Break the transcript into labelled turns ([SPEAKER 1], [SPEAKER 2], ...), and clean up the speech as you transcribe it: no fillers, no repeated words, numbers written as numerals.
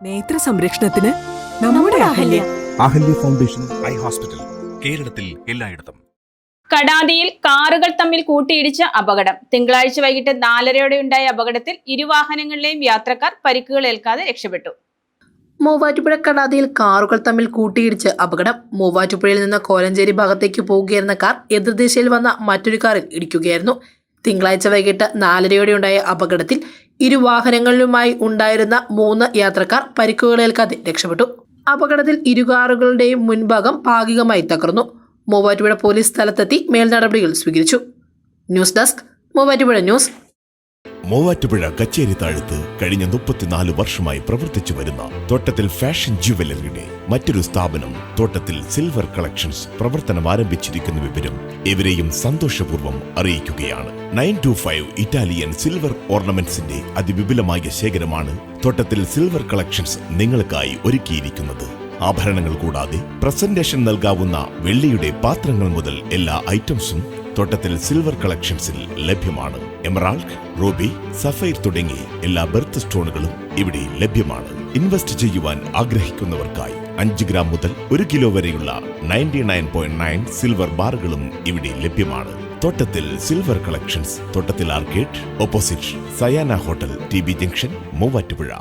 [SPEAKER 1] നേത്ര സംരക്ഷണത്തിന് നമ്മുടെ Ahalya.
[SPEAKER 2] Ahalya foundation eye hospital, കേരളത്തിൽ എല്ലായിടത്തും.
[SPEAKER 3] കടാതിയിൽ കാറുകൾ തമ്മിൽ കൂട്ടിയിടിച്ച അപകടം. തിങ്കളാഴ്ച വൈകിട്ട് 4:30 ഉണ്ടായ അപകടത്തിൽ ഇരുവാഹനങ്ങളിലെയും യാത്രക്കാർ പരിക്കുകൾ ഏൽക്കാതെ രക്ഷപ്പെട്ടു.
[SPEAKER 4] മൂവാറ്റുപുഴ കടാതിയിൽ കാറുകൾ തമ്മിൽ കൂട്ടിയിടിച്ച് അപകടം. മൂവാറ്റുപുഴയിൽ നിന്ന് കോലഞ്ചേരി ഭാഗത്തേക്ക് പോവുകയായിരുന്ന കാർ എതിർദിശയിൽ വന്ന മറ്റൊരു കാറിൽ ഇടിക്കുകയായിരുന്നു. തിങ്കളാഴ്ച വൈകിട്ട് 4:30 ഉണ്ടായ അപകടത്തിൽ ഇരുവാഹനങ്ങളിലുമായി ഉണ്ടായിരുന്ന 3 യാത്രക്കാർ പരിക്കുകളേൽക്കാതെ രക്ഷപ്പെട്ടു. അപകടത്തിൽ ഇരു കാറുകളുടെയും മുൻഭാഗം ഭാഗികമായി തകർന്നു. മൂവാറ്റുപുഴ പോലീസ് സ്ഥലത്തെത്തി മേൽനടപടികൾ സ്വീകരിച്ചു. News desk Muvattupuzha news.
[SPEAKER 5] Muvattupuzha കച്ചേരി താഴത്ത് കഴിഞ്ഞ 34 വർഷമായി പ്രവർത്തിച്ചു വരുന്ന തോട്ടത്തിൽ ഫാഷൻ ജുവലറിയുടെ മറ്റൊരു സ്ഥാപനം തോട്ടത്തിൽ സിൽവർ കളക്ഷൻസ് പ്രവർത്തനം ആരംഭിച്ചിരിക്കുന്ന വിവരം ഇവരെയും സന്തോഷപൂർവ്വം അറിയിക്കുകയാണ്. 925 ഇറ്റാലിയൻ സിൽവർ ഓർണമെന്റ്സിന്റെ അതിവിപുലമായ ശേഖരമാണ് തോട്ടത്തിൽ സിൽവർ കളക്ഷൻസ് നിങ്ങൾക്കായി ഒരുക്കിയിരിക്കുന്നത്. ആഭരണങ്ങൾ കൂടാതെ പ്രസന്റേഷൻ നൽകാവുന്ന വെള്ളിയുടെ പാത്രങ്ങൾ മുതൽ എല്ലാ ഐറ്റംസും തോട്ടത്തിൽ സിൽവർ കളക്ഷൻസിൽ ലഭ്യമാണ്. എമറാൾഡ്, റൂബി, സഫൈർ തുടങ്ങി എല്ലാ ബെർത്ത് സ്റ്റോണുകളും ഇവിടെ ലഭ്യമാണ്. ഇൻവെസ്റ്റ് ചെയ്യുവാൻ ആഗ്രഹിക്കുന്നവർക്കായി 5 ഗ്രാം മുതൽ 1 കിലോ വരെയുള്ള 99.9 സിൽവർ ബാറുകളും ഇവിടെ ലഭ്യമാണ്. തോട്ടത്തിൽ സിൽവർ കളക്ഷൻസ്, തോട്ടത്തിൽ arcade, opposite Sayana hotel, TB junction, Muvattupuzha.